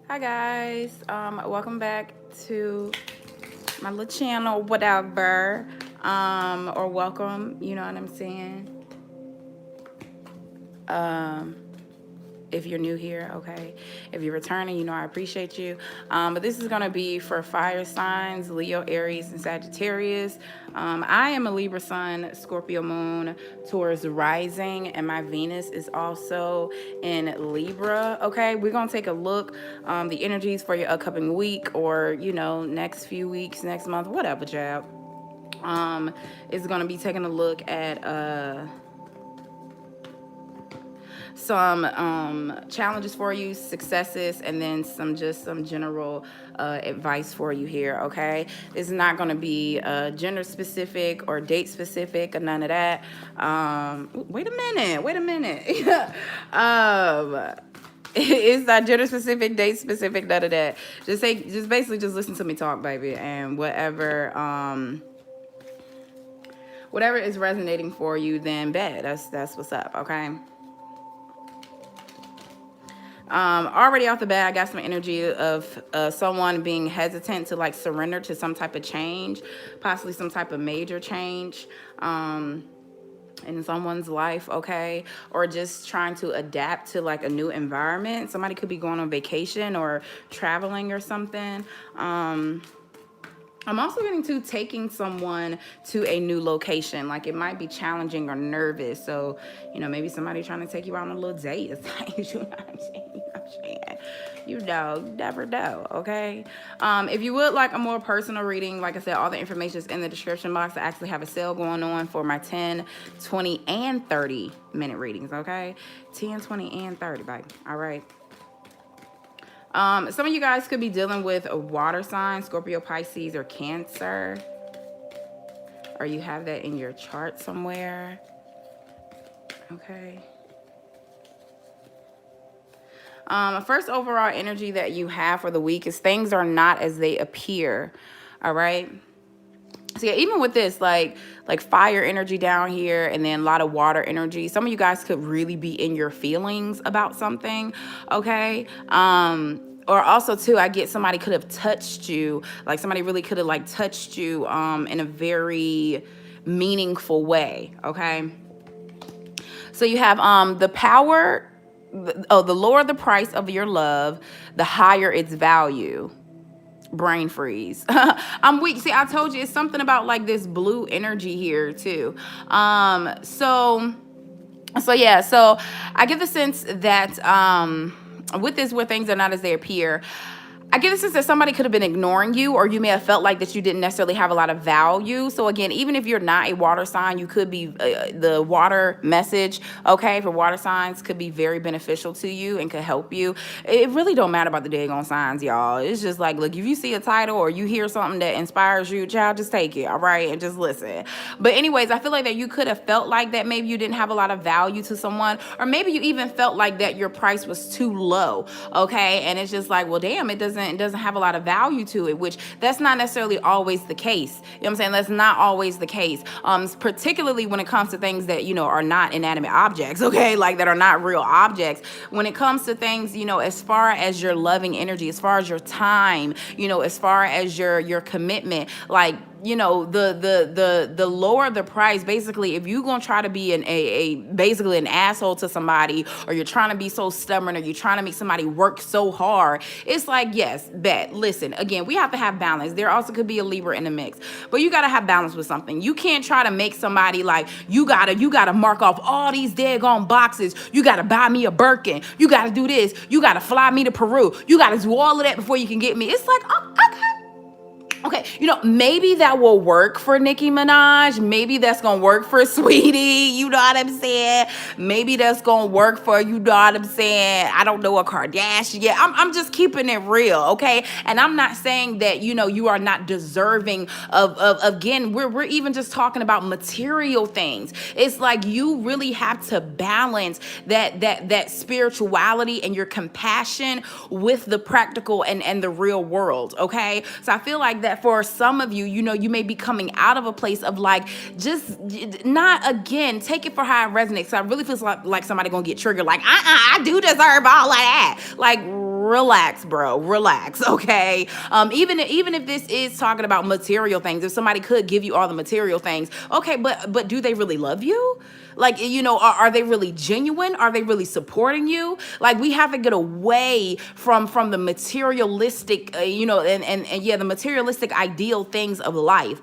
Hi guys, welcome back to my little channel, whatever, or welcome. You know what I'm saying? Um, if you're new here, okay. If you're returning, I appreciate you. But this is gonna be for fire signs: Leo, Aries, and Sagittarius. I am a Libra sun, Scorpio moon, Taurus rising, and my Venus is also in Libra. Okay, we're gonna take a look, the energies for your upcoming week, or next few weeks, next month, whatever, jab. Is gonna be taking a look at some challenges for you, successes, and then some general advice for you here. Okay, it's not going to be gender specific or date specific or none of that. Wait a minute. It's not gender specific, date specific, none of that. Just basically just listen to me talk, baby, and whatever is resonating for you, then bet that's what's up. Okay. Already off the bat, I got some energy of someone being hesitant to like surrender to some type of change, possibly some type of major change in someone's life, okay? Or just trying to adapt to like a new environment. Somebody could be going on vacation or traveling or something. I'm also getting to taking someone to a new location. Like it might be challenging or nervous. So, maybe somebody trying to take you out on a little date. It's like, you know what I'm saying? You never know, okay? If you would like a more personal reading, like I said, all the information is in the description box. I actually have a sale going on for my 10, 20, and 30-minute readings, okay? 10, 20, and 30, babe. All right. Some of you guys could be dealing with a water sign, Scorpio, Pisces, or Cancer. Or you have that in your chart somewhere. Okay. First overall energy that you have for the week is things are not as they appear. All right. So yeah, even with this, like fire energy down here and then a lot of water energy, some of you guys could really be in your feelings about something, okay? Or also too, I get somebody could have touched you, like somebody really could have like touched you in a very meaningful way, okay? So you have the power, the lower the price of your love, the higher its value. Brain freeze. I'm weak. See, I told you it's something about like this blue energy here too. So yeah, so I get the sense that with this, where things are not as they appear, I get the sense that somebody could have been ignoring you, or you may have felt like that you didn't necessarily have a lot of value. So again, even if you're not a water sign, you could be the water message, okay, for water signs could be very beneficial to you and could help you. It really don't matter about the daggone signs, y'all. It's just like, look, if you see a title or you hear something that inspires you, child, just take it, all right, and just listen. But anyways, I feel like that you could have felt like that maybe you didn't have a lot of value to someone, or maybe you even felt like that your price was too low, okay, and it's just like, well, damn, it doesn't have a lot of value to it, which that's not necessarily always the case. You know what I'm saying? That's not always the case. Particularly when it comes to things that, are not inanimate objects, okay? Like that are not real objects. When it comes to things, as far as your loving energy, as far as your time, as far as your commitment, like, the lower the price, basically, if you're gonna try to be basically an asshole to somebody, or you're trying to be so stubborn, or you're trying to make somebody work so hard, it's like, yes, bet. Listen, again, we have to have balance. There also could be a Libra in the mix, but you gotta have balance with something. You can't try to make somebody like, you gotta mark off all these daggone boxes. You gotta buy me a Birkin. You gotta do this. You gotta fly me to Peru. You gotta do all of that before you can get me. It's like, oh, okay. Okay, maybe that will work for Nicki Minaj. Maybe that's gonna work for Sweetie. You know what I'm saying? Maybe that's gonna work for, you know what I'm saying? I don't know, a Kardashian. Yeah, I'm just keeping it real, okay? And I'm not saying that, you are not deserving of again, we're even just talking about material things. It's like you really have to balance that spirituality and your compassion with the practical and the real world, okay? So I feel like that for some of you, you may be coming out of a place of like, just not, again, take it for how it resonates. So I really feel like somebody gonna get triggered, like, I do deserve all of that. Like, relax, bro, relax, okay? Even if this is talking about material things, if somebody could give you all the material things, okay, but do they really love you? Like, are they really genuine? Are they really supporting you? Like, we have to get away from the materialistic, and yeah, the materialistic ideal things of life.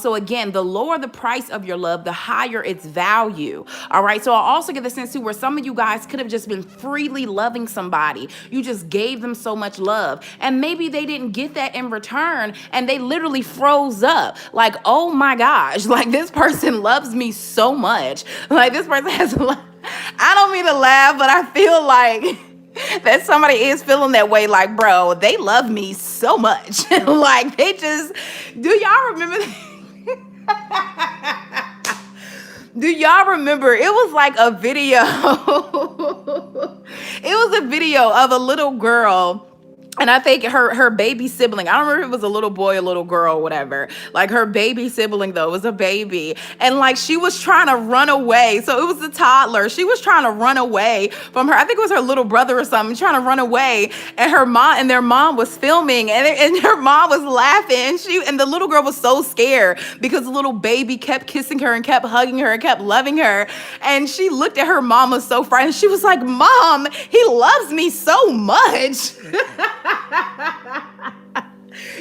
So again, the lower the price of your love, the higher its value. All right. So I also get the sense too where some of you guys could have just been freely loving somebody. You just gave them so much love, and maybe they didn't get that in return, and they literally froze up. Like, oh my gosh, like this person loves me so much. Like this person has a lot. I don't mean to laugh, but I feel like that somebody is feeling that way. Like, bro, they love me so much. Like they just, do y'all remember? Do y'all remember? It was like a video. It was a video of a little girl. And I think her baby sibling, I don't remember if it was a little boy, a little girl, or whatever. Like her baby sibling, though, was a baby. And like she was trying to run away. So it was a toddler. She was trying to run away from her. I think it was her little brother or something, trying to run away. And her mom and their mom was filming, and her mom was laughing. And the little girl was so scared because the little baby kept kissing her and kept hugging her and kept loving her. And she looked at her mom, was so frightened. She was like, "Mom, he loves me so much."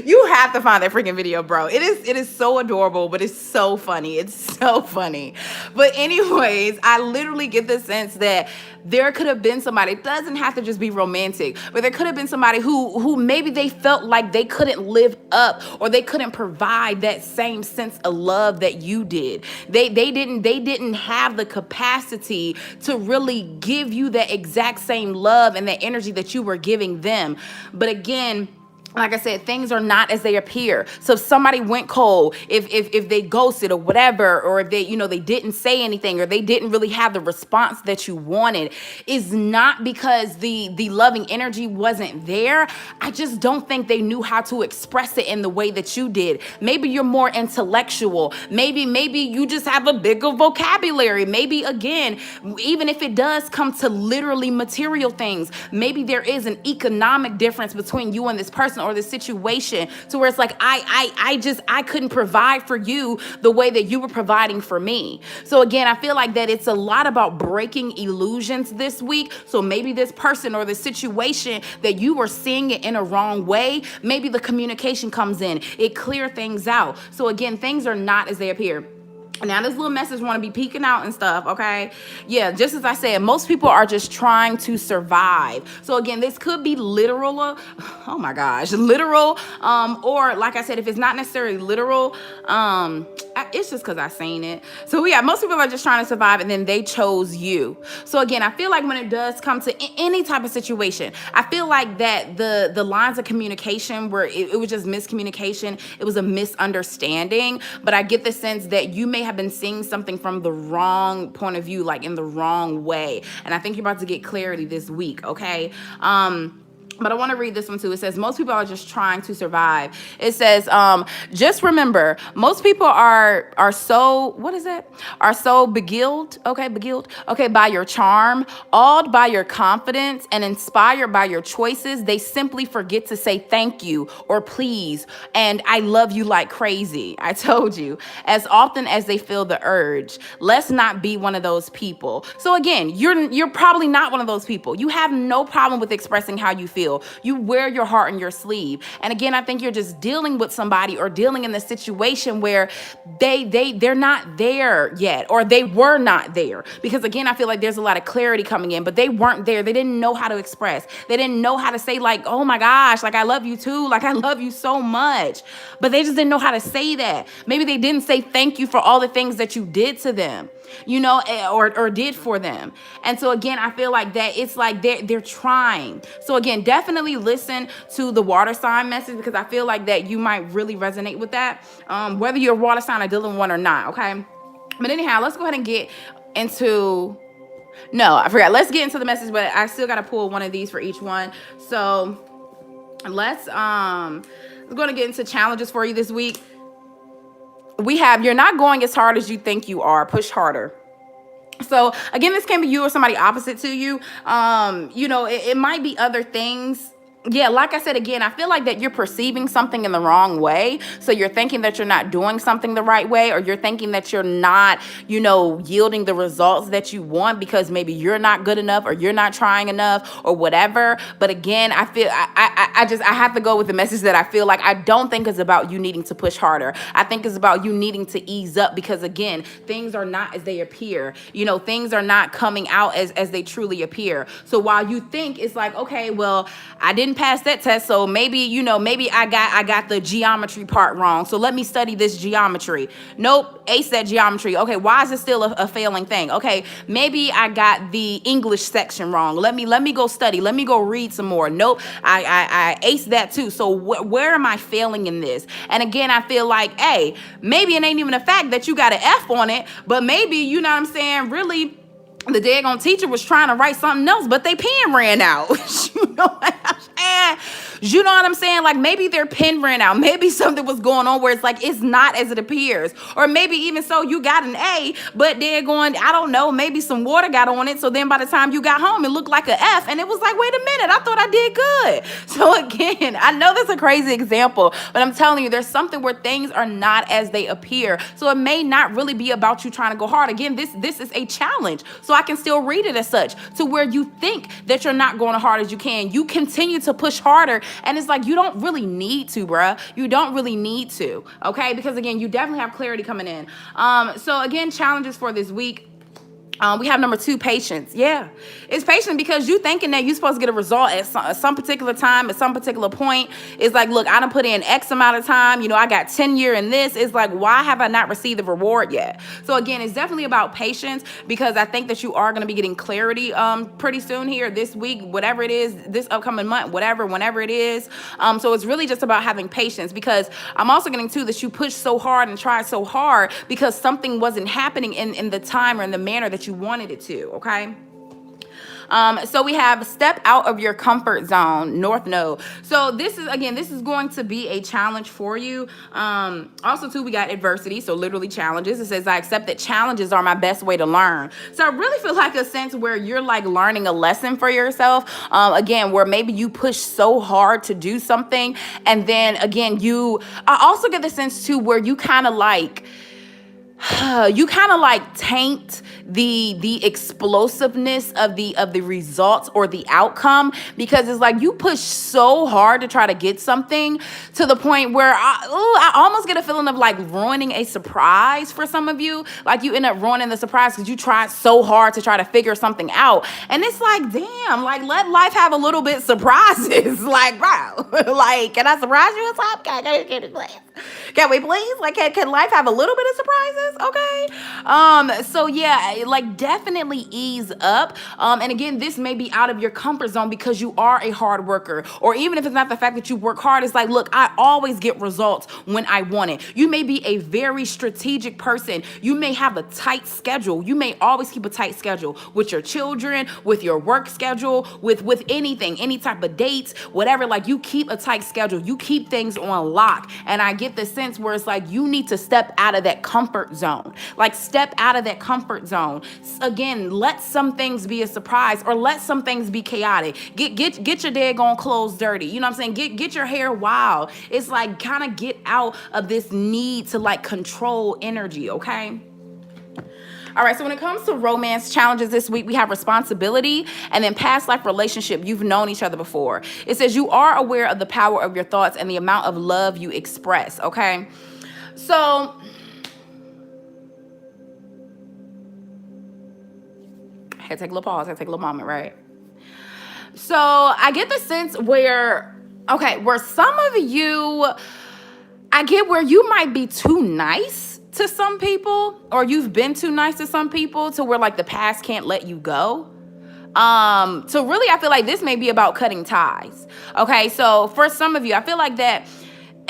You have to find that freaking video, bro. It is so adorable, but it's so funny. It's so funny. But anyways, I literally get the sense that there could have been somebody, it doesn't have to just be romantic, but there could have been somebody who maybe they felt like they couldn't live up, or they couldn't provide that same sense of love that you did. They didn't have the capacity to really give you that exact same love and that energy that you were giving them. But again, like I said, things are not as they appear. So if somebody went cold, if they ghosted or whatever, or if they didn't say anything, or they didn't really have the response that you wanted, is not because the loving energy wasn't there. I just don't think they knew how to express it in the way that you did. Maybe you're more intellectual. Maybe you just have a bigger vocabulary. Maybe, again, even if it does come to literally material things, maybe there is an economic difference between you and this person or this situation, to where it's like, I couldn't provide for you the way that you were providing for me. So again, I feel like that it's a lot about breaking illusions this week. So maybe this person or the situation that you were seeing it in a wrong way, maybe the communication comes in, it clear things out. So again, things are not as they appear. Now, this little message want to be peeking out and stuff, okay? Yeah, just as I said, most people are just trying to survive. So again, this could be literal, oh my gosh, literal, or like I said, if it's not necessarily literal, it's just because I seen it. So yeah, most people are just trying to survive, and then they chose you. So again, I feel like when it does come to any type of situation, I feel like that the lines of communication where it was just miscommunication, it was a misunderstanding, but I get the sense that you may have been seeing something from the wrong point of view, like in the wrong way. And I think you're about to get clarity this week, okay? But I want to read this one too. It says, most people are just trying to survive. It says, just remember, most people are so, what is it? Are so beguiled, by your charm, awed by your confidence, and inspired by your choices. They simply forget to say thank you or please and I love you like crazy. I told you, as often as they feel the urge. Let's not be one of those people. So again, you're probably not one of those people. You have no problem with expressing how you feel. You wear your heart on your sleeve. And again, I think you're just dealing with somebody or dealing in the situation where they're not there yet, or they were not there. Because again, I feel like there's a lot of clarity coming in, but they weren't there. They didn't know how to express. They didn't know how to say like, oh my gosh, like I love you too. Like I love you so much. But they just didn't know how to say that. Maybe they didn't say thank you for all the things that you did to them, or did for them. And so again, I feel like that it's like they're trying. So again, definitely listen to the water sign message, because I feel like that you might really resonate with that, whether you're a water sign or dealing with one or not, okay? But anyhow, let's go ahead and get into, no, I forgot. Let's get into the message, but I still got to pull one of these for each one. So let's going to get into challenges for you this week. We have, you're not going as hard as you think you are. Push harder. So again, this can be you or somebody opposite to you. It might be other things Yeah, like I said again, I feel like that you're perceiving something in the wrong way. So you're thinking that you're not doing something the right way, or you're thinking that you're not, yielding the results that you want because maybe you're not good enough or you're not trying enough or whatever. But again, I feel I have to go with the message that I feel like I don't think it's about you needing to push harder. I think it's about you needing to ease up because again, things are not as they appear. Things are not coming out as they truly appear. So while you think it's like, okay, well, I didn't pass that test, so maybe I got the geometry part wrong. So let me study this geometry. Nope, ace that geometry. Okay, why is it still a failing thing? Okay, maybe I got the English section wrong. Let me go study. Let me go read some more. Nope, I aced that too. So where am I failing in this? And again, I feel like, hey, maybe it ain't even a fact that you got an F on it, but maybe, you know what I'm saying, really the daggone teacher was trying to write something else, but they pen ran out. you know what I'm saying? You know what I'm saying? Like maybe their pen ran out. Maybe something was going on where it's like it's not as it appears. Or maybe even so you got an A, but they're going, I don't know, maybe some water got on it. So then by the time you got home, it looked like an F. And it was like, wait a minute, I thought I did good. So again, I know that's a crazy example, but I'm telling you, there's something where things are not as they appear. So it may not really be about you trying to go hard. Again, this is a challenge. So I can still read it as such, to where you think that you're not going as hard as you can. You continue to push harder, and it's like you don't really need to, bruh. You don't really need to, okay? Because again, you definitely have clarity coming in. So again, challenges for this week. We have number 2, patience. Yeah, it's patient because you thinking that you're supposed to get a result at some particular time, at some particular point. It's like, look, I done put in X amount of time. I got 10 years in this. It's like, why have I not received the reward yet? So again, it's definitely about patience because I think that you are going to be getting clarity pretty soon here this week, whatever it is, this upcoming month, whenever it is. So it's really just about having patience because I'm also getting too that you push so hard and try so hard because something wasn't happening in the time or in the manner that you wanted it to, okay? So we have step out of your comfort zone, North Node. So this is going to be a challenge for you. Also too, we got adversity. So literally challenges. It says, I accept that challenges are my best way to learn. So I really feel like a sense where you're like learning a lesson for yourself. Again, where maybe you push so hard to do something. And then again, I also get the sense too, where you kind of like taint the explosiveness of the results or the outcome because it's like you push so hard to try to get something to the point where I almost get a feeling of like ruining a surprise for some of you. Like you end up ruining the surprise because you tried so hard to try to figure something out. And it's like, damn, like let life have a little bit surprises. Like, wow, like, can I surprise you or something? Can we please? Like, can life have a little bit of surprises? Okay. So yeah, like definitely ease up. And again, this may be out of your comfort zone because you are a hard worker, or even if it's not the fact that you work hard, it's like, look, I always get results when I want it. You may be a very strategic person. You may have a tight schedule. You may always keep a tight schedule with your children, with your work schedule, with anything, any type of dates, whatever. Like you keep a tight schedule. You keep things on lock. And I get the sense where it's like you need to step out of that comfort zone. Like step out of that comfort zone. Again, let some things be a surprise or let some things be chaotic. Get your daggone clothes dirty. You know what I'm saying? Get your hair wild. It's like kind of get out of this need to like control energy, okay? All right, so when it comes to romance challenges this week, we have responsibility and then past life relationship. You've known each other before. It says you are aware of the power of your thoughts and the amount of love you express, okay? So I had to take a little pause. I had to take a little moment, right? So I get the sense where some of you, I get where you might be too nice to some people, or you've been too nice to some people to where like the past can't let you go. So really, I feel like this may be about cutting ties. Okay, so for some of you, I feel like that.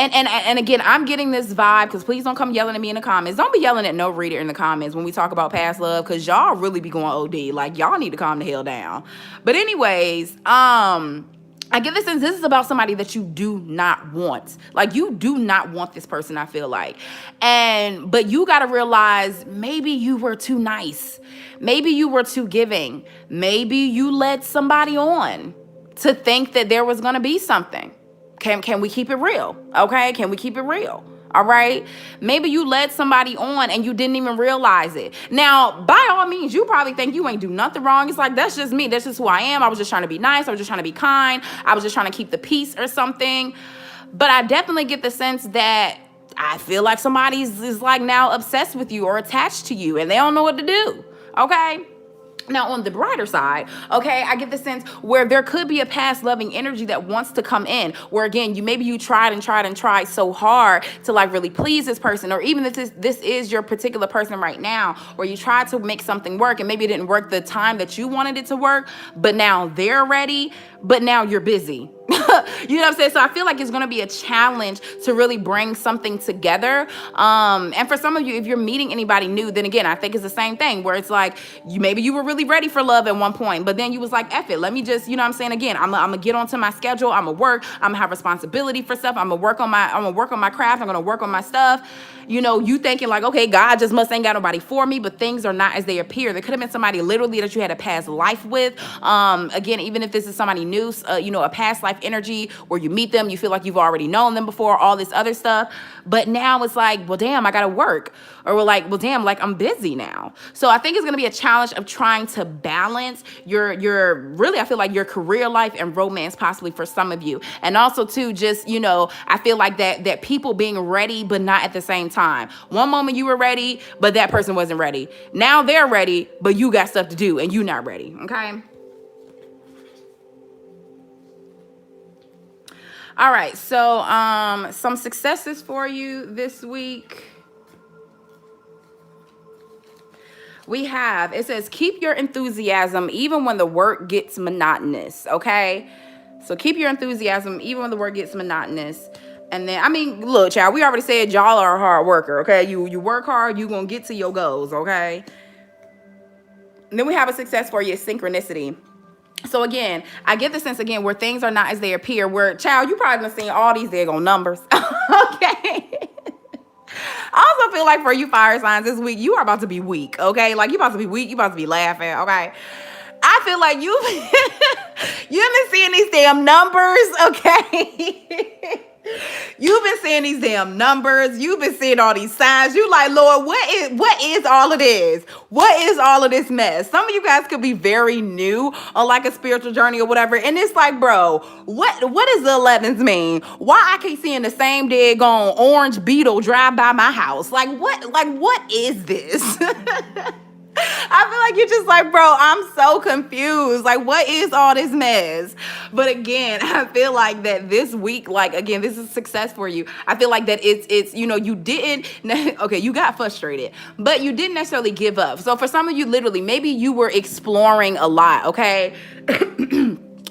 And again, I'm getting this vibe because please don't come yelling at me in the comments. Don't be yelling at no reader in the comments when we talk about past love because y'all really be going OD. Like y'all need to calm the hell down. But anyways, I get the sense this is about somebody that you do not want. Like you do not want this person, I feel like. But you got to realize maybe you were too nice. Maybe you were too giving. Maybe you led somebody on to think that there was going to be something. Can we keep it real? Okay, can we keep it real? All right. Maybe you led somebody on and you didn't even realize it. Now, by all means, you probably think you ain't do nothing wrong. It's like, that's just me. That's just who I am. I was just trying to be nice. I was just trying to be kind. I was just trying to keep the peace or something. But I definitely get the sense that I feel like somebody is like now obsessed with you or attached to you and they don't know what to do. Okay. Now, on the brighter side, okay, I get the sense where there could be a past loving energy that wants to come in, where again, you tried so hard to like really please this person, or even if this is your particular person right now, where you tried to make something work and maybe it didn't work the time that you wanted it to work, but now they're ready, but now you're busy. You know what I'm saying? So I feel like it's going to be a challenge to really bring something together. And for some of you, if you're meeting anybody new, then again, I think it's the same thing where it's like, maybe you were really ready for love at one point, but then you was like, F it. Let me just, you know what I'm saying? Again, I'm going to get onto my schedule. I'm going to work. I'm going to have responsibility for stuff. I'm going to work on my craft. I'm going to work on my stuff. You know, you thinking like, okay, God just must ain't got nobody for me, but things are not as they appear. There could have been somebody literally that you had a past life with. Again, even if this is somebody new, a past life energy where you meet them, you feel like you've already known them before, all this other stuff. But now it's like, well, damn, I got to work. Or we're like, well, damn, like I'm busy now. So I think it's going to be a challenge of trying to balance your really, I feel like your career life and romance possibly for some of you. And also too, just, I feel like that people being ready, but not at the same time. One moment you were ready, but that person wasn't ready. Now they're ready, but you got stuff to do and you not ready. Okay. All right. So, some successes for you this week. It says, keep your enthusiasm even when the work gets monotonous. Okay. So keep your enthusiasm even when the work gets monotonous. And then, I mean, look, child, we already said y'all are a hard worker. Okay. You work hard, you going to get to your goals. Okay. And then we have a success for you, synchronicity. So again, I get the sense again where things are not as they appear, where, child, you probably done seen all these daggone numbers. Okay. I also feel like for you fire signs this week, you are about to be weak, okay? Like, you about to be weak, you about to be laughing, okay? I feel like you've been seeing these damn numbers, okay? You've been seeing these damn numbers. You've been seeing all these signs. You like, Lord, what is all of this? What is all of this mess? Some of you guys could be very new on like a spiritual journey or whatever. And it's like, bro, what does the 11s mean? Why I keep seeing the same daggone orange beetle drive by my house? Like what is this? I feel like you're just like, bro, I'm so confused. Like, what is all this mess? But again, I feel like that this week, like, again, this is success for you. I feel like that it's you didn't, okay, you got frustrated, but you didn't necessarily give up. So for some of you, literally, maybe you were exploring a lot, okay?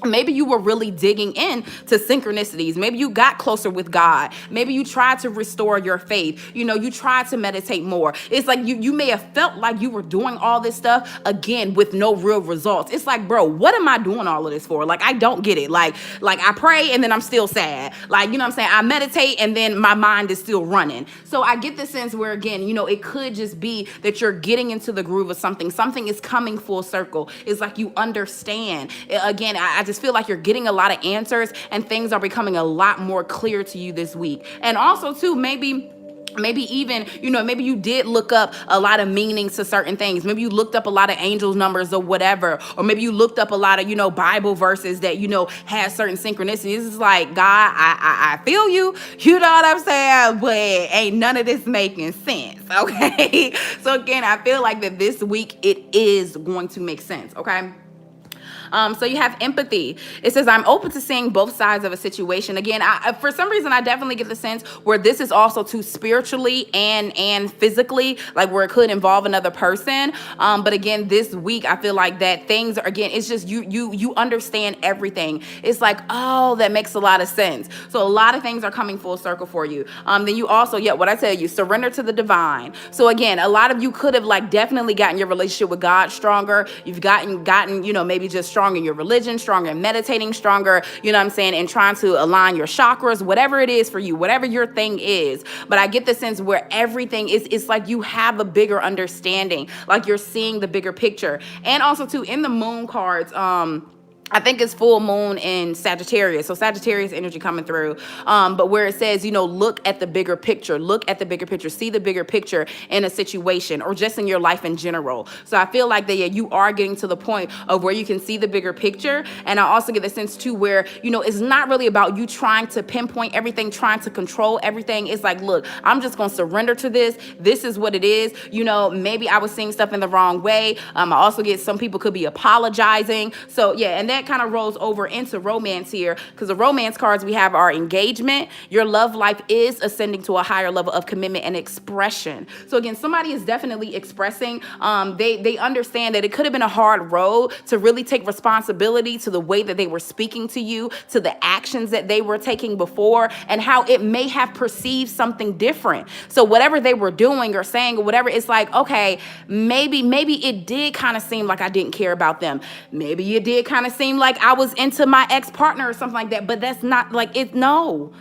Maybe you were really digging in to synchronicities. Maybe you got closer with God. Maybe you tried to restore your faith. You tried to meditate more. It's like you may have felt like you were doing all this stuff again with no real results. It's like, bro, what am I doing all of this for? Like, I don't get it. Like I pray and then I'm still sad. Like, you know what I'm saying? I meditate and then my mind is still running. So I get the sense where, again, it could just be that you're getting into the groove of something. Something is coming full circle. It's like you understand. Again, I just feel like you're getting a lot of answers and things are becoming a lot more clear to you this week. And also too, maybe even, maybe you did look up a lot of meanings to certain things. Maybe you looked up a lot of angels numbers or whatever, or maybe you looked up a lot of, Bible verses that, have certain synchronicities. It's like, God, I feel you, you know what I'm saying? But ain't none of this making sense. Okay. So again, I feel like that this week it is going to make sense. Okay. So you have empathy. It says, I'm open to seeing both sides of a situation. Again, for some reason, I definitely get the sense where this is also too spiritually and physically, like where it could involve another person. But again, this week, I feel like that things are, again, it's just you understand everything. It's like, oh, that makes a lot of sense. So a lot of things are coming full circle for you. Then you also, what I tell you, surrender to the divine. So again, a lot of you could have like definitely gotten your relationship with God stronger. You've gotten, maybe just stronger in your religion, stronger in meditating, stronger, and trying to align your chakras, whatever it is for you, whatever your thing is. But I get the sense where everything is, it's like you have a bigger understanding, like you're seeing the bigger picture. And also too, in the moon cards, I think it's full moon in Sagittarius. So Sagittarius energy coming through. But where it says, you know, look at the bigger picture, look at the bigger picture, see the bigger picture in a situation or just in your life in general. So I feel like that, yeah, you are getting to the point of where you can see the bigger picture. And I also get the sense too, where, you know, it's not really about you trying to pinpoint everything, trying to control everything. It's like, look, I'm just going to surrender to this. This is what it is. You know, maybe I was seeing stuff in the wrong way. I also get some people could be apologizing. So yeah, and that kind of rolls over into romance here, because the romance cards we have are engagement. Your love life is ascending to a higher level of commitment and expression. So again, somebody is definitely expressing. They understand that it could have been a hard road to really take responsibility to the way that they were speaking to you, to the actions that they were taking before, and how it may have perceived something different. So whatever they were doing or saying or whatever, it's like, okay, maybe it did kind of seem like I didn't care about them. Maybe it did kind of seem like I was into my ex-partner or something like that, but that's not like it. No.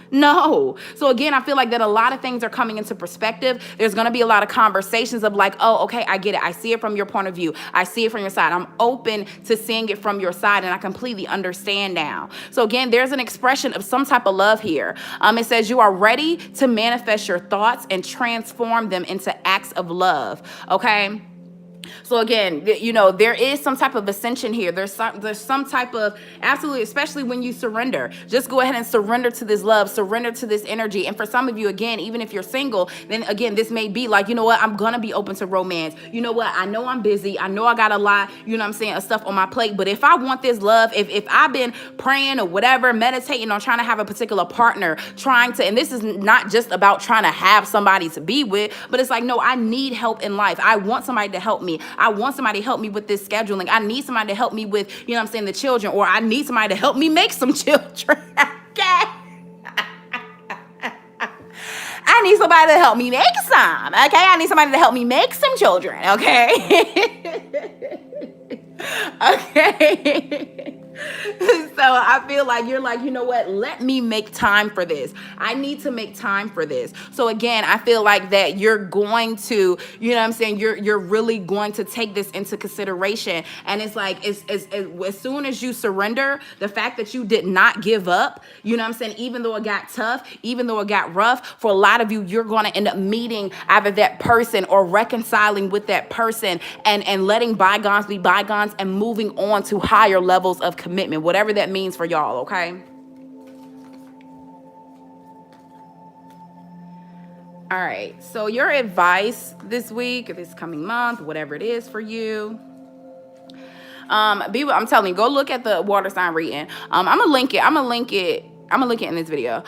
So again, I feel like that a lot of things are coming into perspective. There's going to be a lot of conversations of like, oh, okay, I get it. I see it from your point of view. I see it from your side. I'm open to seeing it from your side, and I completely understand now. So again, there's an expression of some type of love here. It says you are ready to manifest your thoughts and transform them into acts of love. Okay. So again, you know, there is some type of ascension here. There's some type of, absolutely, especially when you surrender. Just go ahead and surrender to this love, surrender to this energy. And for some of you, again, even if you're single, then again, this may be like, you know what, I'm going to be open to romance. You know what, I know I'm busy. I know I got a lot, you know what I'm saying, of stuff on my plate. But if I want this love, if I've been praying or whatever, meditating on trying to have a particular partner, trying to, and this is not just about trying to have somebody to be with, but it's like, no, I need help in life. I want somebody to help me. I want somebody to help me with this scheduling. I need somebody to help me with, you know what I'm saying, the children, or I need somebody to help me make some children. Okay? I need somebody to help me make some. Okay? I need somebody to help me make some children. Okay? Okay. So I feel like you're like, you know what, let me make time for this. I need to make time for this. So again, I feel like that you're going to, you know what I'm saying, you're really going to take this into consideration. And it's like, as soon as you surrender, the fact that you did not give up, you know what I'm saying, even though it got tough, even though it got rough, for a lot of you, you're going to end up meeting either that person or reconciling with that person and letting bygones be bygones and moving on to higher levels of commitment, whatever that means for y'all, okay? All right, so your advice this week, or this coming month, whatever it is for you, I'm telling you, go look at the water sign reading. I'm gonna link it in this video.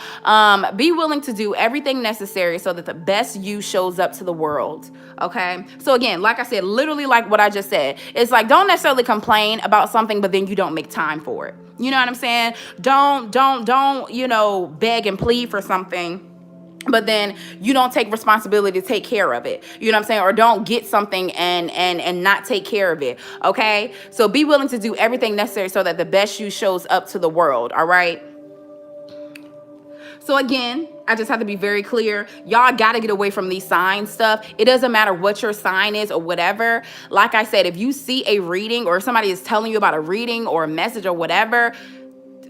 Be willing to do everything necessary so that the best you shows up to the world. Okay. So again, like I said, literally like what I just said, it's like, don't necessarily complain about something, but then you don't make time for it. You know what I'm saying? Don't, you know, beg and plead for something, but then you don't take responsibility to take care of it. You know what I'm saying? Or don't get something and not take care of it. Okay. So be willing to do everything necessary so that the best you shows up to the world. All right. So again, I just have to be very clear. Y'all got to get away from these sign stuff. It doesn't matter what your sign is or whatever. Like I said, if you see a reading or somebody is telling you about a reading or a message or whatever,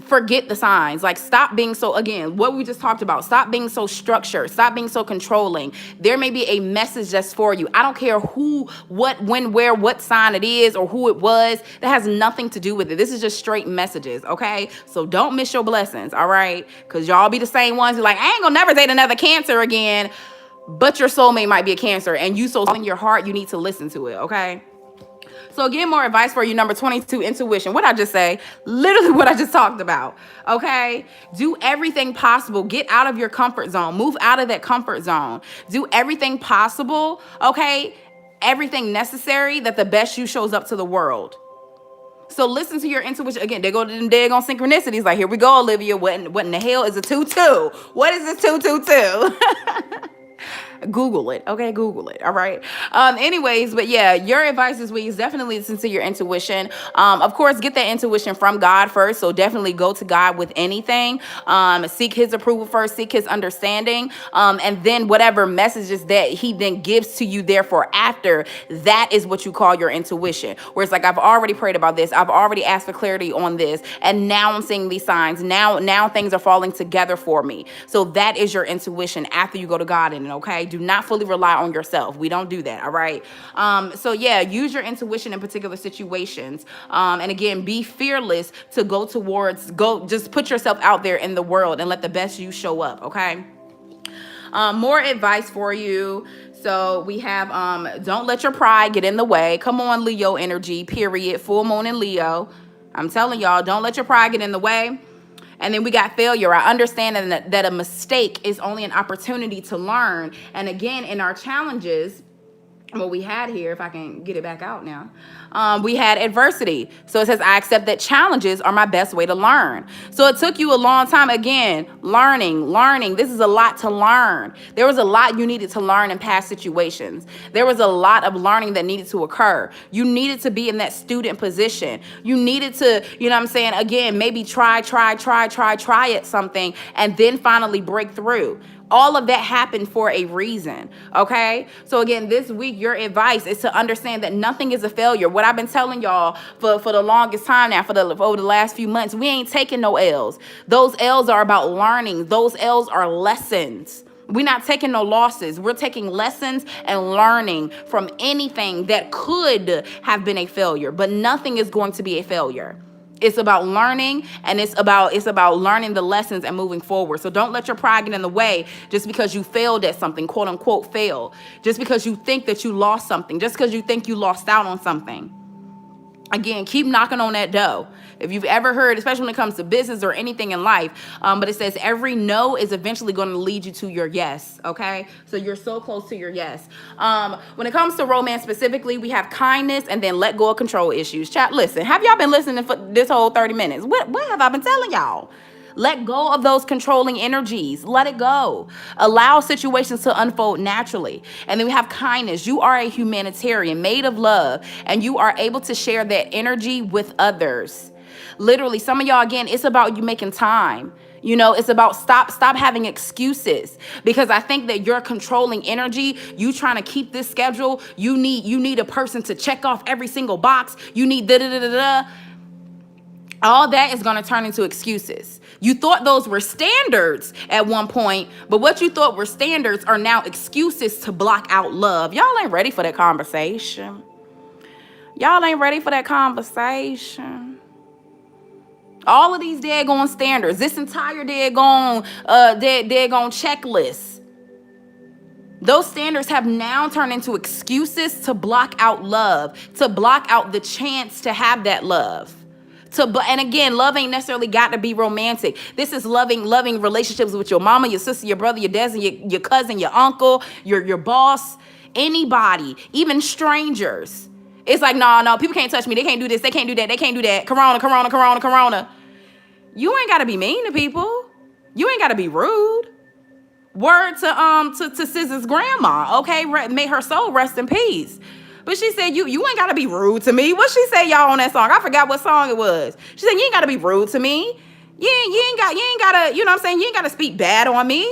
forget the signs. Like, stop being so, again, what we just talked about, stop being so structured, stop being so controlling. There may be a message that's for you. I don't care who, what, when, where, what sign it is or who it was. That has nothing to do with it. This is just straight messages, okay? So don't miss your blessings, all right? Because y'all be the same ones who like, I ain't gonna never date another Cancer again, but your soulmate might be a Cancer, and you so in your heart, you need to listen to it, okay? So again, more advice for you. Number 22, intuition. What I just say, literally what I just talked about. Okay. Do everything possible. Get out of your comfort zone. Move out of that comfort zone. Do everything possible. Okay. Everything necessary that the best you shows up to the world. So listen to your intuition. Again, they go to them daggone synchronicities. Like, here we go, Olivia. What in the hell is a 2-2? What is this 2-2-2? Google it. Okay, Google it. All right. Anyways, but yeah, your advice this week is definitely listen to your intuition. Of course, get that intuition from God first. So definitely go to God with anything. Seek his approval first, seek his understanding. And then whatever messages that he then gives to you, therefore, after, that is what you call your intuition. Where it's like, I've already prayed about this, I've already asked for clarity on this, and now I'm seeing these signs. Now things are falling together for me. So that is your intuition after you go to God in it, okay? Do not fully rely on yourself. We don't do that, all right? So yeah, use your intuition in particular situations. And again, be fearless to just put yourself out there in the world and let the best you show up, okay? More advice for you. So we have, don't let your pride get in the way. Come on, Leo energy, period. Full moon in Leo. I'm telling y'all, don't let your pride get in the way. And then we got failure. I understand that a mistake is only an opportunity to learn. And again, in our challenges, what we had here, if I can get it back out now, we had adversity. So it says, I accept that challenges are my best way to learn. So it took you a long time. Again, learning. This is a lot to learn. There was a lot you needed to learn in past situations. There was a lot of learning that needed to occur. You needed to be in that student position. You needed to, you know what I'm saying, again, maybe try at something and then finally break through. All of that happened for a reason, okay? So again, this week, your advice is to understand that nothing is a failure. What I've been telling y'all for the longest time now, over the last few months, we ain't taking no L's. Those L's are about learning. Those L's are lessons. We're not taking no losses. We're taking lessons and learning from anything that could have been a failure, but nothing is going to be a failure. It's about learning, and it's about learning the lessons and moving forward. So don't let your pride get in the way just because you failed at something, quote unquote fail. Just because you think that you lost something, just because you think you lost out on something. Again, keep knocking on that door. If you've ever heard, especially when it comes to business or anything in life, but it says every no is eventually going to lead you to your yes, okay? So you're so close to your yes. When it comes to romance specifically, we have kindness and then let go of control issues. Chat, listen, have y'all been listening for this whole 30 minutes? What have I been telling y'all? Let go of those controlling energies. Let it go. Allow situations to unfold naturally. And then we have kindness. You are a humanitarian made of love, and you are able to share that energy with others. Literally, some of y'all, again, it's about you making time. You know, it's about stop having excuses, because I think that your controlling energy, you trying to keep this schedule, you need a person to check off every single box. You need da-da-da-da-da. All that is going to turn into excuses. You thought those were standards at one point, but what you thought were standards are now excuses to block out love. Y'all ain't ready for that conversation. Y'all ain't ready for that conversation. All of these daggone standards, this entire daggone checklist, those standards have now turned into excuses to block out love, to block out the chance to have that love. And again, love ain't necessarily got to be romantic. This is loving relationships with your mama, your sister, your brother, your dad, your cousin, your uncle, your boss, anybody, even strangers. It's like, no, people can't touch me. They can't do this. They can't do that. They can't do that. Corona. You ain't got to be mean to people. You ain't got to be rude. Word to Scissor's grandma, okay? May her soul rest in peace. But she said, you ain't got to be rude to me. What she say, y'all, on that song? I forgot what song it was. She said, you ain't got to be rude to me. You ain't got to, you know what I'm saying? You ain't got to speak bad on me.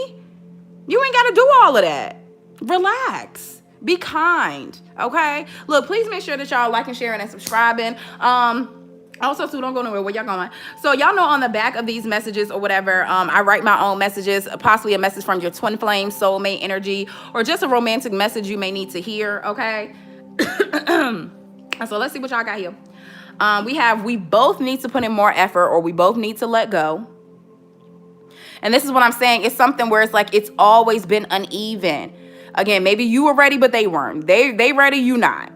You ain't got to do all of that. Relax. Be kind, okay? Look, please make sure that y'all liking, sharing, and subscribing. Also, too, don't go nowhere. Where y'all going? So y'all know on the back of these messages or whatever, I write my own messages, possibly a message from your twin flame, soulmate energy, or just a romantic message you may need to hear, okay? So let's see what y'all got here. We both need to put in more effort, or we both need to let go. And this is what I'm saying. It's something where it's like it's always been uneven. Again, maybe you were ready, but they weren't. They ready, you not.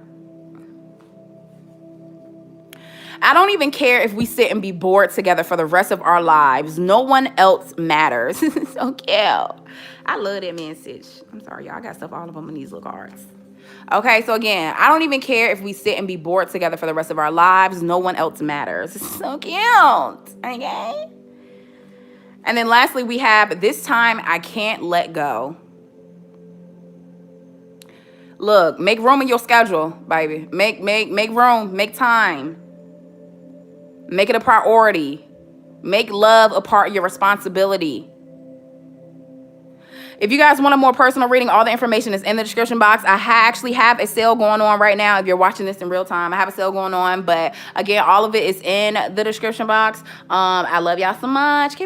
I don't even care if we sit and be bored together for the rest of our lives. No one else matters. So cute. I love that message. I'm sorry, y'all. I got stuff all of them in these little cards. Okay, so again, I don't even care if we sit and be bored together for the rest of our lives. No one else matters. It's so cute. Okay? And then lastly, we have this time I can't let go. Look, make room in your schedule, baby. Make room, make time. Make it a priority. Make love a part of your responsibility. If you guys want a more personal reading, all the information is in the description box. I actually have a sale going on right now. If you're watching this in real time, I have a sale going on. But again, all of it is in the description box. I love y'all so much. Keep